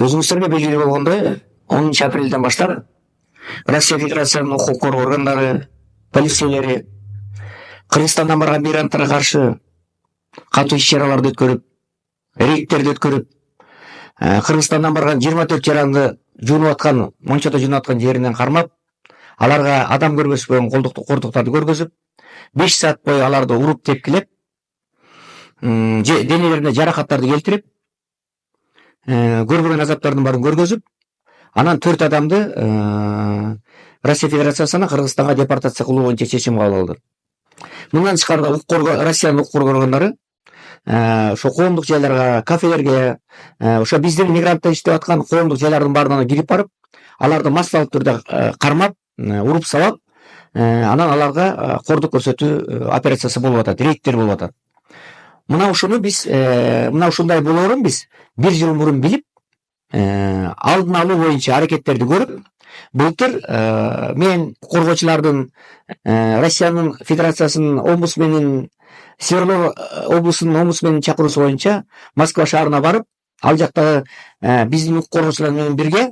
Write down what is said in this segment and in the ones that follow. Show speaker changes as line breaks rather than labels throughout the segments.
Өзүңүздөргө белгилүү болгондой, 10 апрелден баштап Россия Федерациясынын укук коргоо органдары, полицейлери Кыргызстандан барган мигранттарга каршы катуу иш-чараларды өткөрүп, рейдтерди өткөрүп, Кыргызстандан барган 24 жаранды жуунуп аткан, мончодо жуунуп аткан жеринен кармап, аларга адам көргөзбөгөн кордуктарды көргөзүп, 5 саат бою аларды уруп тепкилеп, денелерине жаракаттарды келтирип, көрбөгөн азаптардын баарын көргөзүп, анан 4 адамды Россия Федерациясына Кыргызстанга депортация кылуу боюнча чечим кабыл алды. Мындан тышкары Россиянын укук коргоо органдары ошо коомдук жайларга, кафелерге, ошо биздин мигранттар иштеп аткан коомдук жайлардын баарына кирип барып, аларды массалык түрдө кармап, уруп сабап, анан аларга кордук көрсөтүү операциясы болуп атат, рейдтер болуп атат. Мына ушуну биз, мына ушундай болоорун биз 1 жыл мурун билип, алдын алуу боюнча аракеттерди көрүп, былтыр мен коргоочулардын Россиянын Федерациясынын омбудсменин, Свердлов облусунун омбудсменин чакыруусу боюнча Москва шаарына барып, ал жактагы биздин укук коргоочулар менен бирге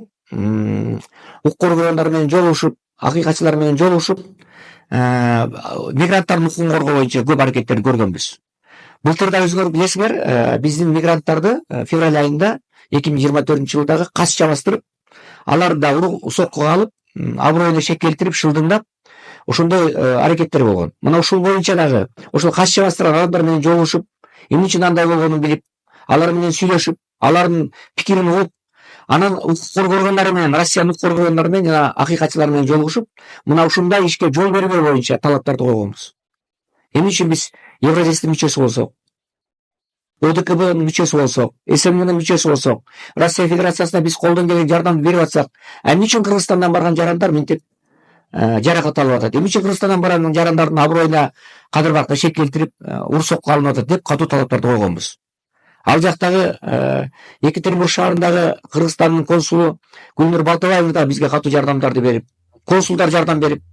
укук коргоогондар менен жолугушуп, акыйкатчылар менен жолугушуп, мигранттардын укугун коргоо боюнча көп аракеттерди көргөнбүз. Былтыр да өзүңөр билесиңер, биздин мигранттарды февраль айында 2024-жылдагы кас чабастырып, аларды да соккуга алып, аброюна шек келтирип, шылдыңдап, ошондой аракеттер болгон. Мына ушул боюнча дагы ошол кас чабастырган адамдар менен жолугушуп, эмне үчүн андай болгонун билип, алар менен сүйлөшүп, алардын пикирин угуп, анан укук коргоо органдары менен, Россиянын укук коргоо органдары менен жана акыйкатчылар менен жолугушуп, мына ушундай ишке жол бербөө боюнча талаптарды койгонбуз. Эмне үчүн биз Евразийстин мүчөсү болсок, ОДКБнын мүчөсү болсок, СМНын мүчөсү болсок, Россия Федерациясына биз колдон келген жардамды берип атсак, эмне үчүн Кыргызстандан барган жарандар мынтип жаракат алып атат? Эмне үчүн Кыргызстандан барган жарандардын аброюна, кадыр-баркына шек келтирип, урсокко алынып атат деп катуу талаптарды койгонбуз. Ал жактагы Екатеринбург шаарындагы Кыргызстандын консулу Гүлнур Балтабаева да бизге катуу жардамдарды берип, консулдар жардам берип,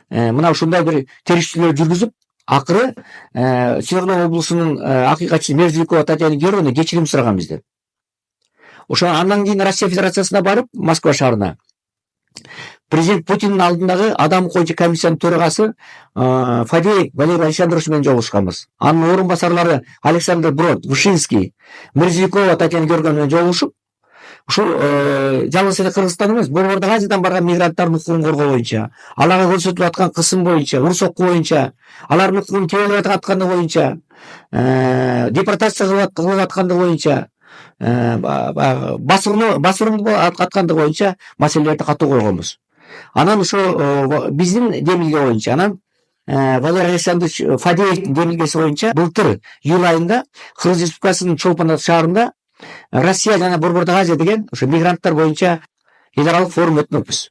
мына ушундай бир териштирүүлөр жүргүзүп, акыры Свердлов облусунун акыйкатчысы Мерзликова Татьяна Георгиевна кечирим сураган бизден. Ошо андан кийин Россия Федерациясына барып, Москва шаарына президент Путиндин алдындагы адам укугу комиссиянын төрагасы Фадеев Валерий Александрович менен жолугушканбыз. Анын орун басарлары Александр Брод, Вышинский, Мерзликова Татьяна Георгиевна менен жолугушуп, ушул жалгыз эле Кыргызстан эмес, Борбордук Азиядан барган мигранттардын укугун коргоо боюнча, аларга көрсөтүлүп аткан кысым боюнча, урсокку боюнча, алардын укугун тебелеп аткандыгы боюнча, депортация кылып аткандыгы боюнча, басырым аткандыгы боюнча маселелерди катуу койгонбуз. Анан ошо биздин демилге боюнча, анан Валерий Александрович Фадеевдин демилгеси боюнча былтыр июль айында Кыргыз Республикасынын Чолпон Ата шаарында Россия жана Борбордук Азия деген ошо мигранттар боюнча эл аралык форум өтмөкпүз.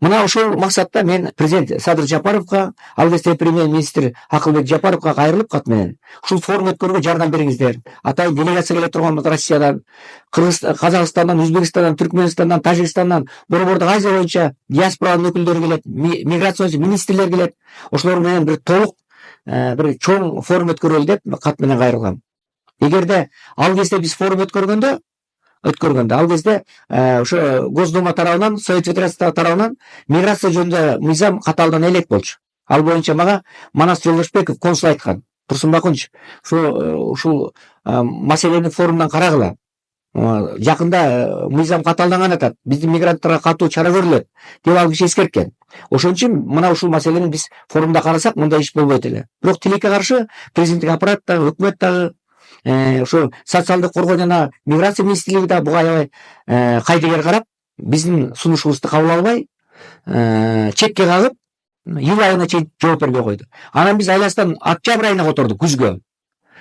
Мына ошол максатта мен президент Садыр Жапаровго, ал кезде премьер-министр Акылбек Жапаровго кайрылып кат менен ушул форум өткөрүүгө жардам бериңиздер. Атайын делегация келе турганбыз Россиядан, Казакстандан, Өзбекстандан, Түркмөнстандан, Тажикстандан, Борбордук Азия боюнча диаспоранын өкүлдөрү келет, миграция министрлер келет. Ошолор менен бир толук бир чоң форум өткөрөлү деп кат менен кайрылгам. Эгерде ал кезде биз форум өткөргөндө ал кезде ошо Госдума тарабынан, Совет Федерациясы тарабынан миграция жөнүндө мыйзам каталдан элек болчу. Ал боюнча мага Манас Жолдошбеков консул айткан. Турсун Бакунч, ушул маселени форумдан карагыла. Жакында мыйзам каталданган атат. Биздин мигранттарга катуу чара көрүлөт деп ал киши эскерткен. Ошон үчүн мына ушул маселени биз форумда карасак, мындай иш болбойт эле. Бирок тилекке каршы президенттик аппарат дагы, өкмөт дагы, ошо социалдык коргоо жана миграция министрлиги да буга аябай кайдыгер карап, биздин сунушубузду кабыл албай, четке кагып, июль айына чейин жооп бербей койду. Анан биз айластан октябрь айына котордук, күзгө.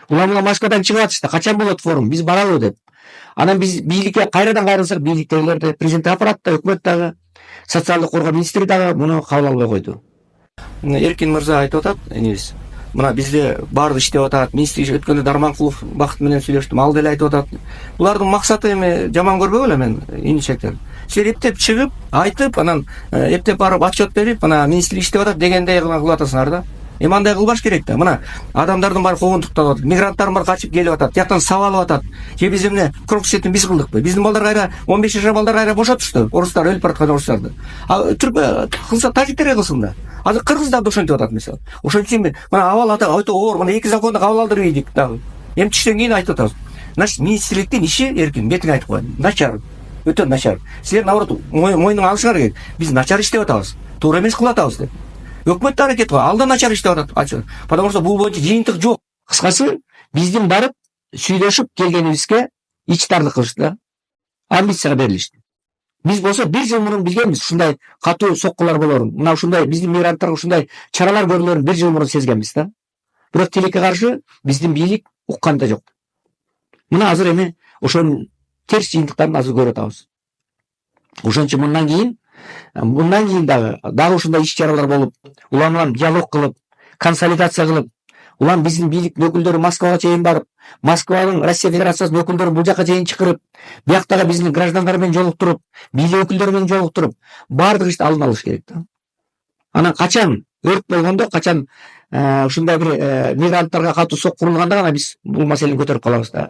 Улам Москвадан чыгып атышты, качан болот форум, биз баралы деп. Анан биз бийликке кайрадан кайрылсак, бийликтегилер, президенттик аппарат да, өкмөт дагы, социалдык коргоо министри дагы муну кабыл албай койду. Эркин мырза айтып атат, энебиз. Мына бизде баары иштеп атат, министр өткөндө Дарманкулов Бакыт менен сүйлөштүм, ал деле айтып атат. Булардын максаты эми жаман көрбөгүл эле мен, инишектер. Силер эптеп чыгып, айтып, анан эптеп барып отчет берип, мына министр иштеп атат дегендей кылып атасыңар да. Эми андай кылбаш керек да. Мына адамдардын баары куугунтуктап атат, мигранттардын баары качып келип атат, тияктан сабап атат. Же биз эмне корпусетин биз кылдыкпы? Биздин балдар кайра 15 жашар балдар кайра бошотушту. Орустар өлүп бараткан орустарды. Түрк кылса тажиктер кылсын да. Азыр кыргыздар да ошентип атат мисалы. Ошон үчүн мына абал ата өтө оор. Мына 2 законду кабыл алдырып ийдик дагы. Эми түштөн кийин айтып атабыз. Значит, министрликтин иши эркин, бетиңе айтып коеюн. Начар. Өтө начар. Силер наоборот мойнуңа алышыңар керек. Биз начар иштеп атабыз. Туура эмес кылып атабыз деп. Өкмөт да аракет кылат. Ал да начар иштеп атат. Потому что бул боюнча жыйынтык жок. Кыскасы, биздин барып сүйлөшүп келгенибизге ичтарлык кылышты да. Амбицияга берилишти. Биз болсо 1 жыл мурун билгенбиз ушундай катуу соккулар болорун. Мына ушундай биздин мигранттарга ушундай чаралар көрүлөрүн 1 жыл мурун сезгенбиз да. Бирок тилекке каршы биздин бийлик уккан да жок. Мына азыр эми ошонун терс жыйынтыктарын азыр көрүп атабыз. Ошон үчүн мындан кийин дагы ушундай иш-чаралар болуп, улам менен диалог кылып, консолидация кылып, улам биздин бийлик өкүлдөрү Москвага чейин барып, Москванын Россия Федерациясынын өкүлдөрүн бул жака чейин чакырып, бияктагы биздин граждандар менен жолуктуруп, бийлик өкүлдөрү менен жолуктуруп, баардык ишти алдын алыш керек да. Анан качан өрт болгондо, качан ушундай бир мигранттарга катуу сокку урулганда гана биз бул маселени көтөрүп калабыз да.